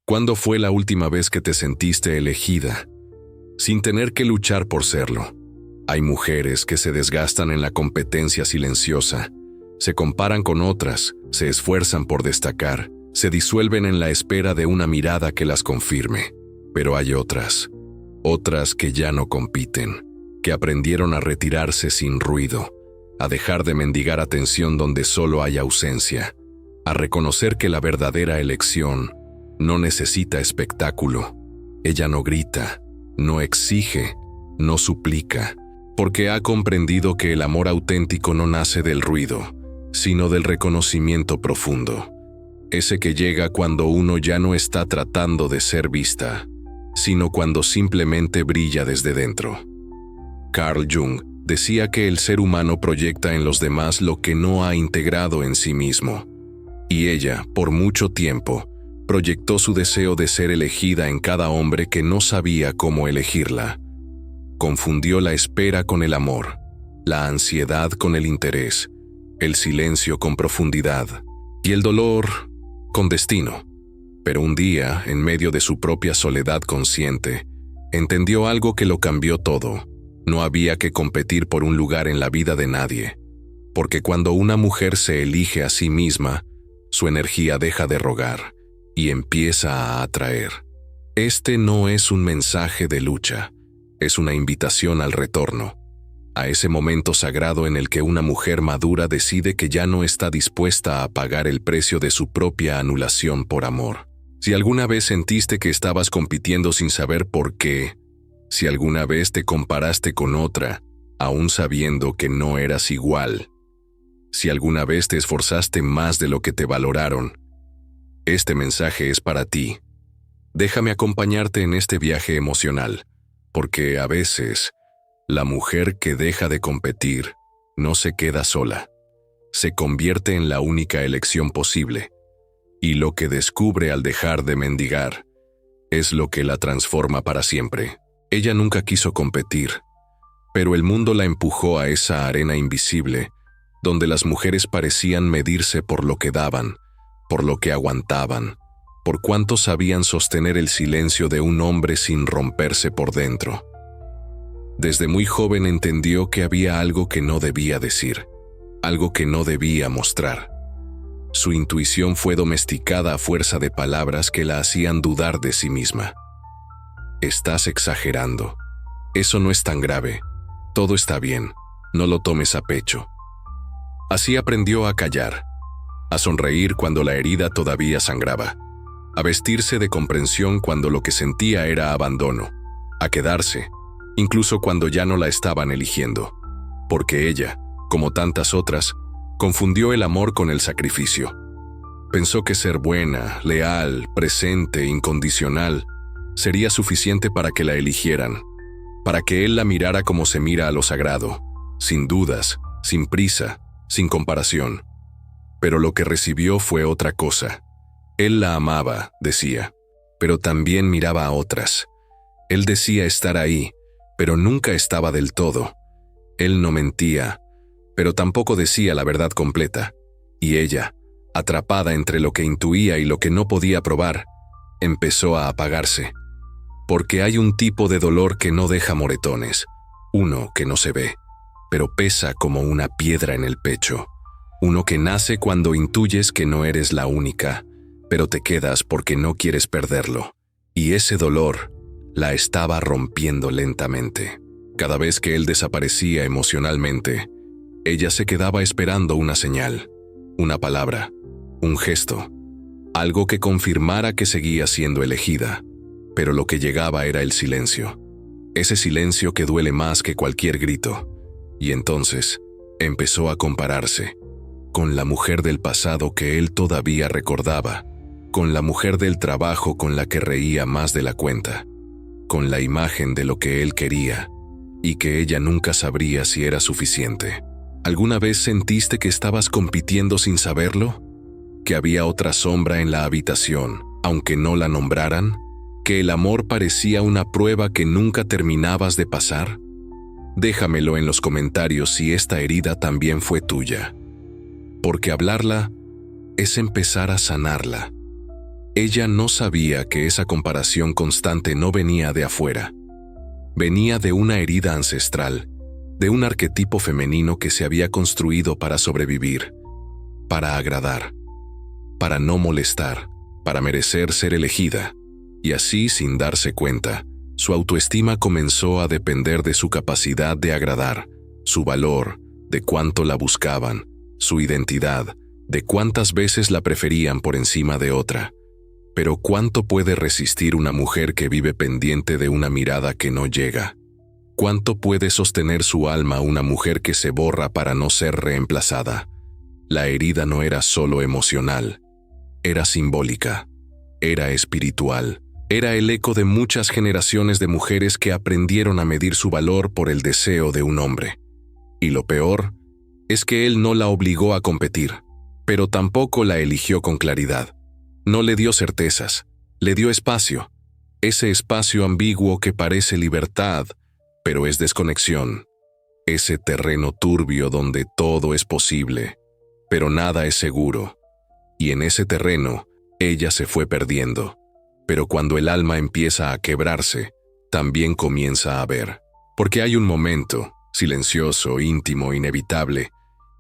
¿Cuándo fue la última vez que te sentiste elegida, sin tener que luchar por serlo? Hay mujeres que se desgastan en la competencia silenciosa, se comparan con otras, se esfuerzan por destacar, se disuelven en la espera de una mirada que las confirme. Pero hay otras que ya no compiten, que aprendieron a retirarse sin ruido, a dejar de mendigar atención donde solo hay ausencia, a reconocer que la verdadera elección no necesita espectáculo. Ella no grita, no exige, no suplica, porque ha comprendido que el amor auténtico no nace del ruido, sino del reconocimiento profundo. Ese que llega cuando uno ya no está tratando de ser vista, sino cuando simplemente brilla desde dentro. Carl Jung decía que el ser humano proyecta en los demás lo que no ha integrado en sí mismo, y ella, por mucho tiempo, proyectó su deseo de ser elegida en cada hombre que no sabía cómo elegirla. Confundió la espera con el amor, la ansiedad con el interés, el silencio con profundidad y el dolor con destino. Pero un día, en medio de su propia soledad consciente, entendió algo que lo cambió todo. No había que competir por un lugar en la vida de nadie, porque cuando una mujer se elige a sí misma, su energía deja de rogar y empieza a atraer. Este no es un mensaje de lucha, es una invitación al retorno, a ese momento sagrado en el que una mujer madura decide que ya no está dispuesta a pagar el precio de su propia anulación por amor. Si alguna vez sentiste que estabas compitiendo sin saber por qué, si alguna vez te comparaste con otra, aún sabiendo que no eras igual, si alguna vez te esforzaste más de lo que te valoraron, este mensaje es para ti. Déjame acompañarte en este viaje emocional, porque a veces la mujer que deja de competir no se queda sola, se convierte en la única elección posible, y lo que descubre al dejar de mendigar es lo que la transforma para siempre. Ella nunca quiso competir, pero el mundo la empujó a esa arena invisible, donde las mujeres parecían medirse por lo que daban, por lo que aguantaban, por cuánto sabían sostener el silencio de un hombre sin romperse por dentro. Desde muy joven entendió que había algo que no debía decir, algo que no debía mostrar. Su intuición fue domesticada a fuerza de palabras que la hacían dudar de sí misma. Estás exagerando. Eso no es tan grave. Todo está bien. No lo tomes a pecho. Así aprendió a callar, a sonreír cuando la herida todavía sangraba, a vestirse de comprensión cuando lo que sentía era abandono, a quedarse, incluso cuando ya no la estaban eligiendo, porque ella, como tantas otras, confundió el amor con el sacrificio. Pensó que ser buena, leal, presente, incondicional, sería suficiente para que la eligieran, para que él la mirara como se mira a lo sagrado, sin dudas, sin prisa, sin comparación. Pero lo que recibió fue otra cosa. Él la amaba, decía, pero también miraba a otras. Él decía estar ahí, pero nunca estaba del todo. Él no mentía, pero tampoco decía la verdad completa. Y ella, atrapada entre lo que intuía y lo que no podía probar, empezó a apagarse. Porque hay un tipo de dolor que no deja moretones, uno que no se ve, pero pesa como una piedra en el pecho, uno que nace cuando intuyes que no eres la única, pero te quedas porque no quieres perderlo. Y ese dolor la estaba rompiendo lentamente. Cada vez que él desaparecía emocionalmente, ella se quedaba esperando una señal, una palabra, un gesto, algo que confirmara que seguía siendo elegida. Pero lo que llegaba era el silencio, ese silencio que duele más que cualquier grito. Y entonces empezó a compararse con la mujer del pasado que él todavía recordaba, con la mujer del trabajo con la que reía más de la cuenta, con la imagen de lo que él quería y que ella nunca sabría si era suficiente. ¿Alguna vez sentiste que estabas compitiendo sin saberlo? ¿Que había otra sombra en la habitación, aunque no la nombraran? ¿Que el amor parecía una prueba que nunca terminabas de pasar? Déjamelo en los comentarios si esta herida también fue tuya. Porque hablarla es empezar a sanarla. Ella no sabía que esa comparación constante no venía de afuera. Venía de una herida ancestral, de un arquetipo femenino que se había construido para sobrevivir, para agradar, para no molestar, para merecer ser elegida. Y así, sin darse cuenta, su autoestima comenzó a depender de su capacidad de agradar, su valor, de cuánto la buscaban, su identidad, de cuántas veces la preferían por encima de otra. Pero ¿cuánto puede resistir una mujer que vive pendiente de una mirada que no llega? ¿Cuánto puede sostener su alma una mujer que se borra para no ser reemplazada? La herida no era solo emocional, era simbólica, era espiritual, era el eco de muchas generaciones de mujeres que aprendieron a medir su valor por el deseo de un hombre. Y lo peor es que él no la obligó a competir, pero tampoco la eligió con claridad. No le dio certezas, le dio espacio, ese espacio ambiguo que parece libertad, pero es desconexión, ese terreno turbio donde todo es posible, pero nada es seguro. Y en ese terreno, ella se fue perdiendo. Pero cuando el alma empieza a quebrarse, también comienza a ver. Porque hay un momento, silencioso, íntimo, inevitable,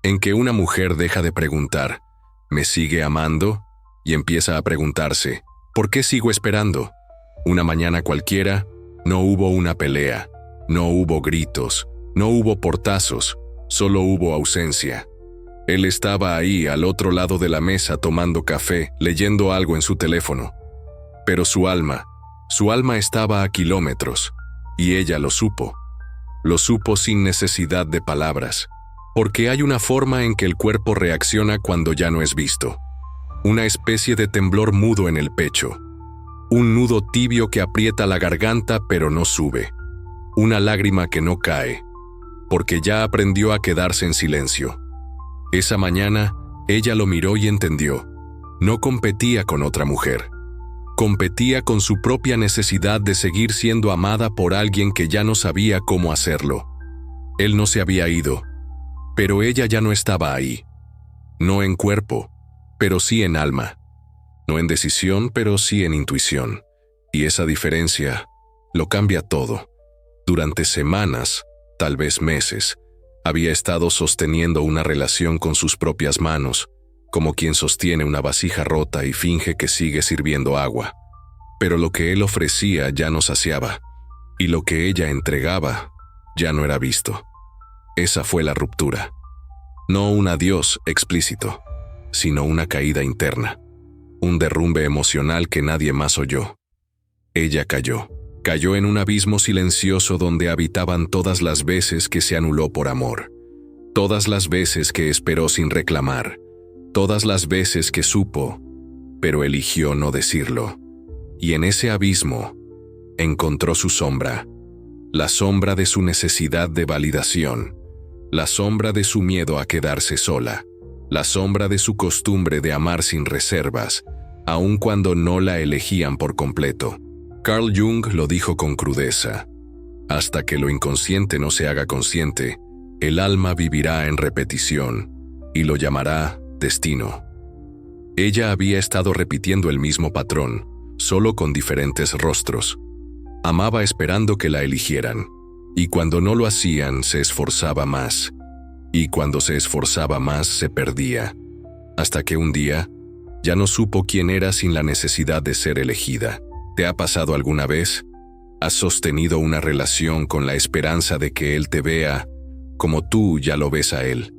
en que una mujer deja de preguntar, ¿me sigue amando? Y empieza a preguntarse, ¿por qué sigo esperando? Una mañana cualquiera, no hubo una pelea, no hubo gritos, no hubo portazos, solo hubo ausencia. Él estaba ahí al otro lado de la mesa tomando café, leyendo algo en su teléfono. Pero su alma estaba a kilómetros, y ella lo supo sin necesidad de palabras, porque hay una forma en que el cuerpo reacciona cuando ya no es visto. Una especie de temblor mudo en el pecho, un nudo tibio que aprieta la garganta pero no sube, una lágrima que no cae, porque ya aprendió a quedarse en silencio. Esa mañana, ella lo miró y entendió. No competía con otra mujer. Competía con su propia necesidad de seguir siendo amada por alguien que ya no sabía cómo hacerlo. Él no se había ido, pero ella ya no estaba ahí. No en cuerpo, pero sí en alma. No en decisión, pero sí en intuición. Y esa diferencia lo cambia todo. Durante semanas, tal vez meses, había estado sosteniendo una relación con sus propias manos, como quien sostiene una vasija rota y finge que sigue sirviendo agua. Pero lo que él ofrecía ya no saciaba, y lo que ella entregaba ya no era visto. Esa fue la ruptura. No un adiós explícito, sino una caída interna, un derrumbe emocional que nadie más oyó. Ella cayó en un abismo silencioso donde habitaban todas las veces que se anuló por amor, todas las veces que esperó sin reclamar, todas las veces que supo, pero eligió no decirlo. Y en ese abismo encontró su sombra, la sombra de su necesidad de validación, la sombra de su miedo a quedarse sola, la sombra de su costumbre de amar sin reservas, aun cuando no la elegían por completo. Carl Jung lo dijo con crudeza: hasta que lo inconsciente no se haga consciente, el alma vivirá en repetición, y lo llamará destino. Ella había estado repitiendo el mismo patrón, solo con diferentes rostros. Amaba esperando que la eligieran, y cuando no lo hacían se esforzaba más, y cuando se esforzaba más se perdía, hasta que un día ya no supo quién era sin la necesidad de ser elegida. ¿Te ha pasado alguna vez? ¿Has sostenido una relación con la esperanza de que él te vea como tú ya lo ves a él?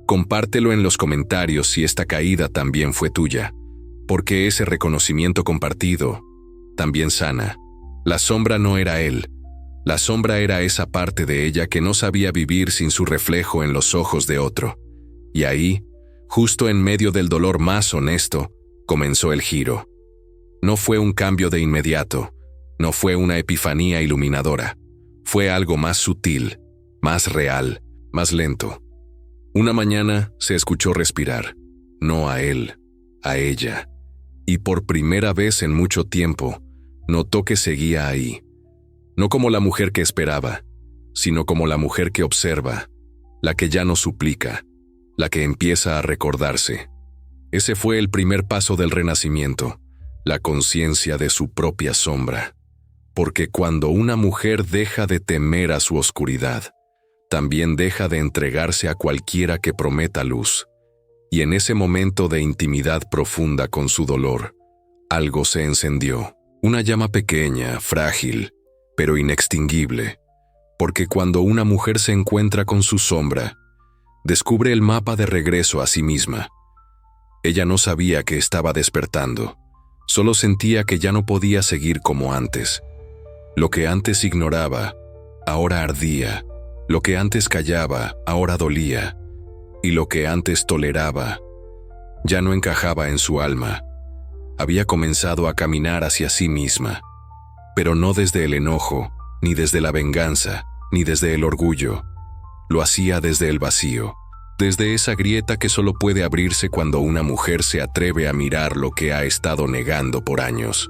Compártelo en los comentarios si esta caída también fue tuya, porque ese reconocimiento compartido también sana. La sombra no era él, la sombra era esa parte de ella que no sabía vivir sin su reflejo en los ojos de otro. Y ahí, justo en medio del dolor más honesto, comenzó el giro. No fue un cambio de inmediato, no fue una epifanía iluminadora, fue algo más sutil, más real, más lento. Una mañana se escuchó respirar, no a él, a ella, y por primera vez en mucho tiempo, notó que seguía ahí, no como la mujer que esperaba, sino como la mujer que observa, la que ya no suplica, la que empieza a recordarse. Ese fue el primer paso del renacimiento, la conciencia de su propia sombra. Porque cuando una mujer deja de temer a su oscuridad, también deja de entregarse a cualquiera que prometa luz. Y en ese momento de intimidad profunda con su dolor, algo se encendió, una llama pequeña, frágil, pero inextinguible, porque cuando una mujer se encuentra con su sombra, descubre el mapa de regreso a sí misma. Ella no sabía que estaba despertando, solo sentía que ya no podía seguir como antes. Lo que antes ignoraba, ahora ardía, lo que antes callaba, ahora dolía, y lo que antes toleraba, ya no encajaba en su alma. Había comenzado a caminar hacia sí misma, pero no desde el enojo, ni desde la venganza, ni desde el orgullo. Lo hacía desde el vacío, desde esa grieta que solo puede abrirse cuando una mujer se atreve a mirar lo que ha estado negando por años.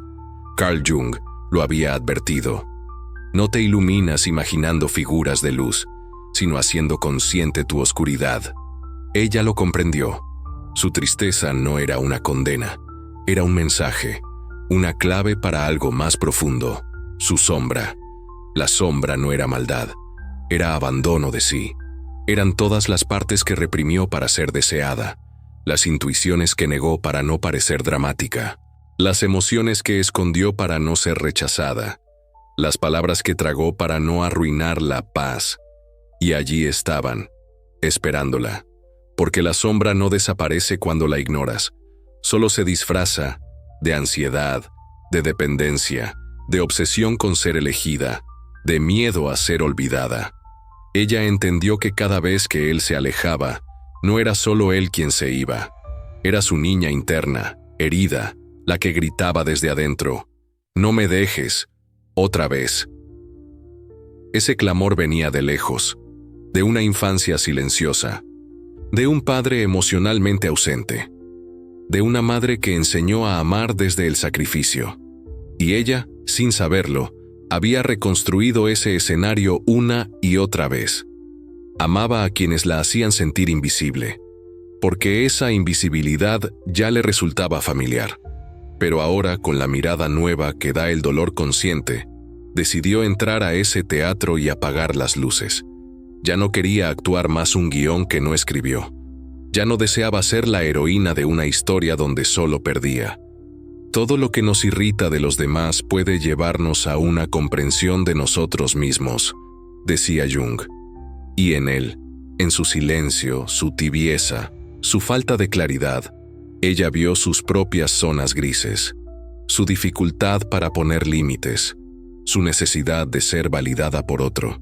Carl Jung lo había advertido. No te iluminas imaginando figuras de luz, sino haciendo consciente tu oscuridad. Ella lo comprendió. Su tristeza no era una condena, era un mensaje, una clave para algo más profundo, su sombra. La sombra no era maldad, era abandono de sí. Eran todas las partes que reprimió para ser deseada, las intuiciones que negó para no parecer dramática, las emociones que escondió para no ser rechazada, las palabras que tragó para no arruinar la paz. Y allí estaban, esperándola, porque la sombra no desaparece cuando la ignoras, solo se disfraza de ansiedad, de dependencia, de obsesión con ser elegida, de miedo a ser olvidada. Ella entendió que cada vez que él se alejaba, no era solo él quien se iba, era su niña interna, herida, la que gritaba desde adentro, «No me dejes, otra vez». Ese clamor venía de lejos, de una infancia silenciosa, de un padre emocionalmente ausente, de una madre que enseñó a amar desde el sacrificio. Y ella, sin saberlo, había reconstruido ese escenario una y otra vez. Amaba a quienes la hacían sentir invisible, porque esa invisibilidad ya le resultaba familiar. Pero ahora, con la mirada nueva que da el dolor consciente, decidió entrar a ese teatro y apagar las luces. Ya no quería actuar más un guión que no escribió. Ya no deseaba ser la heroína de una historia donde solo perdía. Todo lo que nos irrita de los demás puede llevarnos a una comprensión de nosotros mismos, decía Jung. Y en él, en su silencio, su tibieza, su falta de claridad, ella vio sus propias zonas grises, su dificultad para poner límites, su necesidad de ser validada por otro,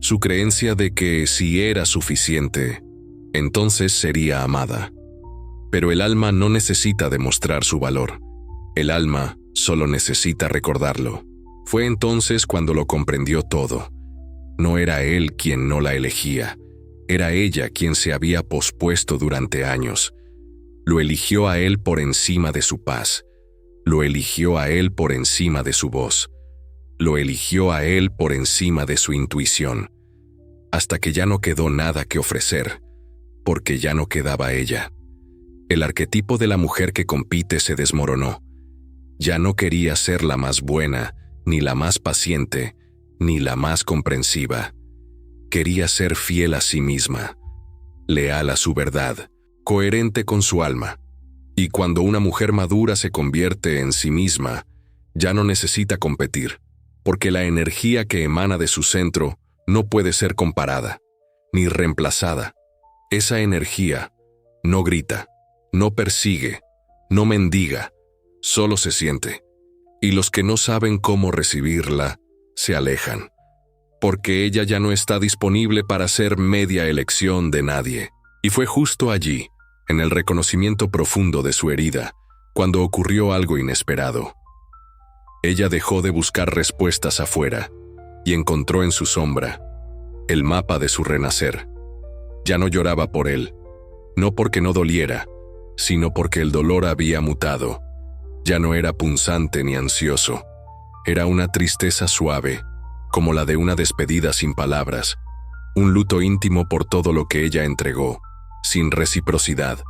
su creencia de que si era suficiente, entonces sería amada. Pero el alma no necesita demostrar su valor. El alma solo necesita recordarlo. Fue entonces cuando lo comprendió todo. No era él quien no la elegía, era ella quien se había pospuesto durante años. Lo eligió a él por encima de su paz. Lo eligió a él por encima de su voz. Lo eligió a él por encima de su intuición. Hasta que ya no quedó nada que ofrecer, porque ya no quedaba ella. El arquetipo de la mujer que compite se desmoronó. Ya no quería ser la más buena, ni la más paciente, ni la más comprensiva. Quería ser fiel a sí misma, leal a su verdad, coherente con su alma. Y cuando una mujer madura se convierte en sí misma, ya no necesita competir, porque la energía que emana de su centro no puede ser comparada, ni reemplazada. Esa energía no grita, no persigue, no mendiga, solo se siente. Y los que no saben cómo recibirla, se alejan, porque ella ya no está disponible para ser media elección de nadie. Y fue justo allí, en el reconocimiento profundo de su herida, cuando ocurrió algo inesperado. Ella dejó de buscar respuestas afuera y encontró en su sombra el mapa de su renacer. Ya no lloraba por él, no porque no doliera, sino porque el dolor había mutado. Ya no era punzante ni ansioso, era una tristeza suave, como la de una despedida sin palabras, un luto íntimo por todo lo que ella entregó, sin reciprocidad,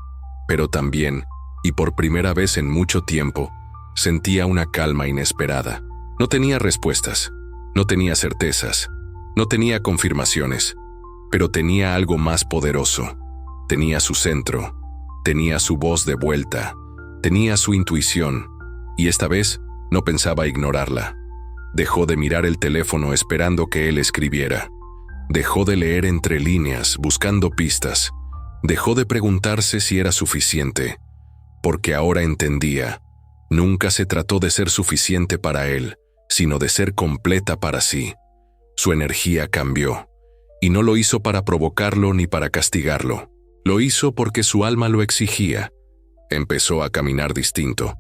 pero también, y por primera vez en mucho tiempo, Sentía una calma inesperada. No tenía respuestas, no tenía certezas, no tenía confirmaciones, pero tenía algo más poderoso. Tenía su centro, tenía su voz de vuelta, tenía su intuición, y esta vez no pensaba ignorarla. Dejó de mirar el teléfono esperando que él escribiera. Dejó de leer entre líneas, buscando pistas. Dejó de preguntarse si era suficiente, porque ahora entendía. Nunca se trató de ser suficiente para él, sino de ser completa para sí. Su energía cambió, y no lo hizo para provocarlo ni para castigarlo. Lo hizo porque su alma lo exigía. Empezó a caminar distinto,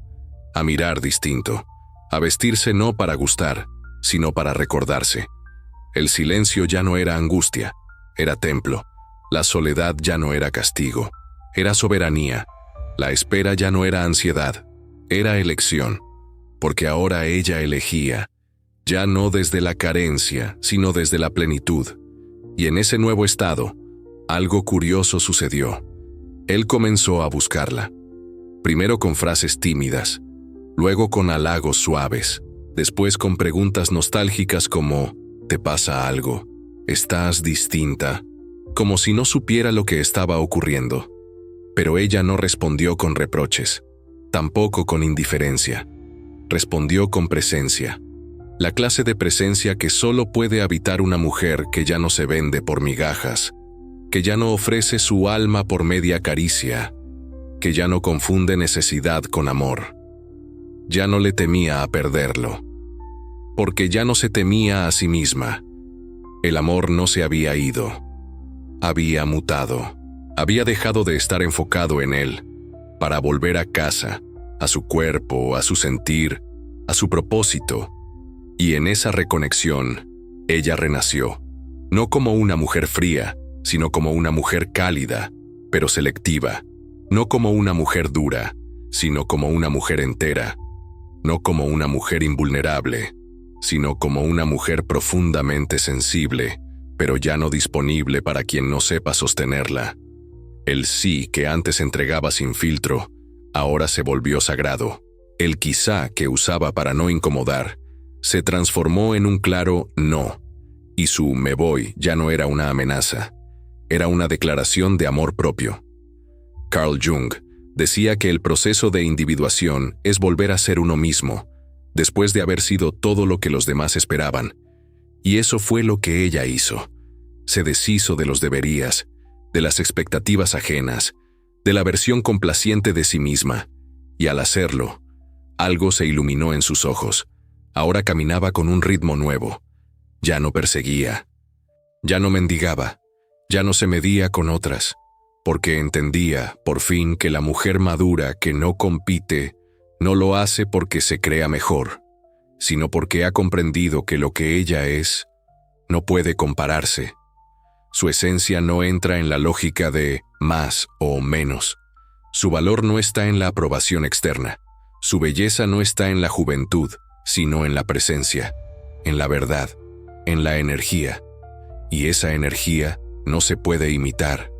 a mirar distinto, a vestirse no para gustar, sino para recordarse. El silencio ya no era angustia, era templo. La soledad ya no era castigo, era soberanía. La espera ya no era ansiedad, era elección, porque ahora ella elegía, ya no desde la carencia, sino desde la plenitud. Y en ese nuevo estado, algo curioso sucedió. Él comenzó a buscarla, primero con frases tímidas, luego con halagos suaves, después con preguntas nostálgicas como ¿te pasa algo? ¿Estás distinta? Como si no supiera lo que estaba ocurriendo. Pero ella no respondió con reproches, tampoco con indiferencia. Respondió con presencia. La clase de presencia que solo puede habitar una mujer que ya no se vende por migajas, que ya no ofrece su alma por media caricia, que ya no confunde necesidad con amor. Ya no le temía a perderlo, porque ya no se temía a sí misma. El amor no se había ido, había mutado, había dejado de estar enfocado en él, para volver a casa, a su cuerpo, a su sentir, a su propósito. Y en esa reconexión, ella renació, no como una mujer fría, sino como una mujer cálida, pero selectiva, no como una mujer dura, sino como una mujer entera, no como una mujer invulnerable, sino como una mujer profundamente sensible, pero ya no disponible para quien no sepa sostenerla. El sí que antes entregaba sin filtro, ahora se volvió sagrado. El quizá que usaba para no incomodar, se transformó en un claro no, y su me voy ya no era una amenaza, era una declaración de amor propio. Carl Jung decía que el proceso de individuación es volver a ser uno mismo, después de haber sido todo lo que los demás esperaban, y eso fue lo que ella hizo. Se deshizo de los deberías, de las expectativas ajenas, de la versión complaciente de sí misma, y al hacerlo, algo se iluminó en sus ojos. Ahora caminaba con un ritmo nuevo. Ya no perseguía, ya no mendigaba, ya no se medía con otras, porque entendía, por fin, que la mujer madura que no compite no lo hace porque se crea mejor, sino porque ha comprendido que lo que ella es no puede compararse. Su esencia no entra en la lógica de más o menos. Su valor no está en la aprobación externa. Su belleza no está en la juventud, sino en la presencia, en la verdad, en la energía. Y esa energía no se puede imitar.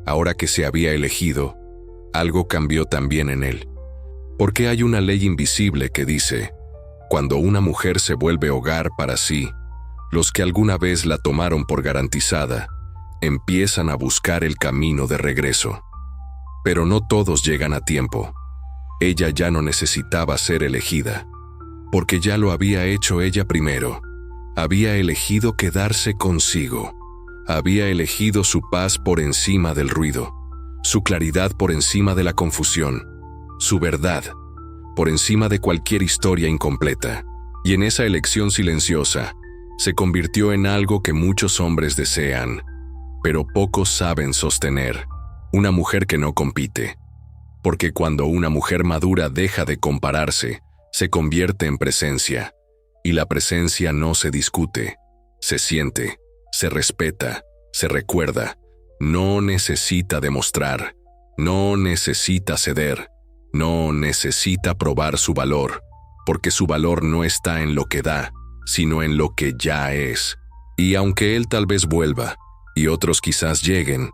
Ahora que se había elegido, algo cambió también en él. Porque hay una ley invisible que dice, cuando una mujer se vuelve hogar para sí, los que alguna vez la tomaron por garantizada, empiezan a buscar el camino de regreso. Pero no todos llegan a tiempo. Ella ya no necesitaba ser elegida, porque ya lo había hecho ella primero. Había elegido quedarse consigo. Había elegido su paz por encima del ruido, su claridad por encima de la confusión, su verdad por encima de cualquier historia incompleta. Y en esa elección silenciosa, se convirtió en algo que muchos hombres desean, pero pocos saben sostener: una mujer que no compite. Porque cuando una mujer madura deja de compararse, se convierte en presencia, y la presencia no se discute, se siente, se respeta, se recuerda, no necesita demostrar, no necesita ceder, no necesita probar su valor, porque su valor no está en lo que da, sino en lo que ya es. Y aunque él tal vez vuelva, y otros quizás lleguen,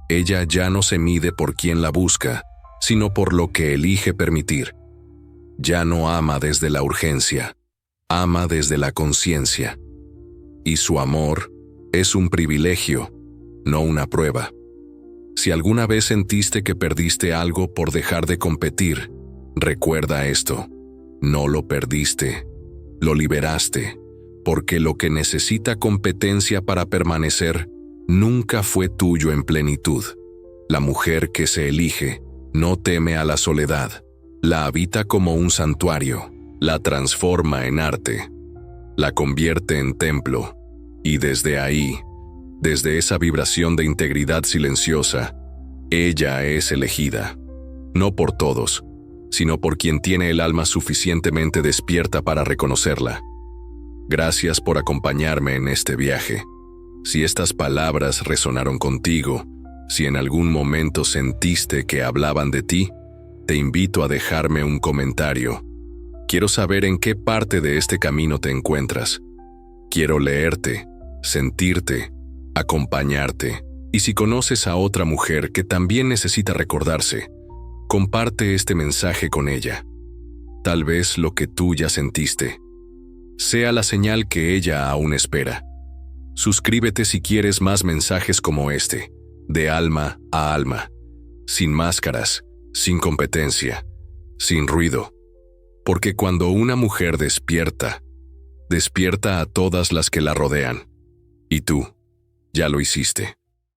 ella ya no se mide por quien la busca, sino por lo que elige permitir. Ya no ama desde la urgencia, ama desde la conciencia. Y su amor es un privilegio, no una prueba. Si alguna vez sentiste que perdiste algo por dejar de competir, recuerda esto: no lo perdiste, lo liberaste, porque lo que necesita competencia para permanecer nunca fue tuyo en plenitud. La mujer que se elige no teme a la soledad, la habita como un santuario, la transforma en arte, la convierte en templo, y desde ahí, desde esa vibración de integridad silenciosa, ella es elegida, no por todos, sino por quien tiene el alma suficientemente despierta para reconocerla. Gracias por acompañarme en este viaje. Si estas palabras resonaron contigo, si en algún momento sentiste que hablaban de ti, te invito a dejarme un comentario. Quiero saber en qué parte de este camino te encuentras. Quiero leerte, sentirte, acompañarte. Y si conoces a otra mujer que también necesita recordarse, comparte este mensaje con ella. Tal vez lo que tú ya sentiste sea la señal que ella aún espera. Suscríbete si quieres más mensajes como este, de alma a alma, sin máscaras, sin competencia, sin ruido. Porque cuando una mujer despierta, despierta a todas las que la rodean. Y tú, ya lo hiciste.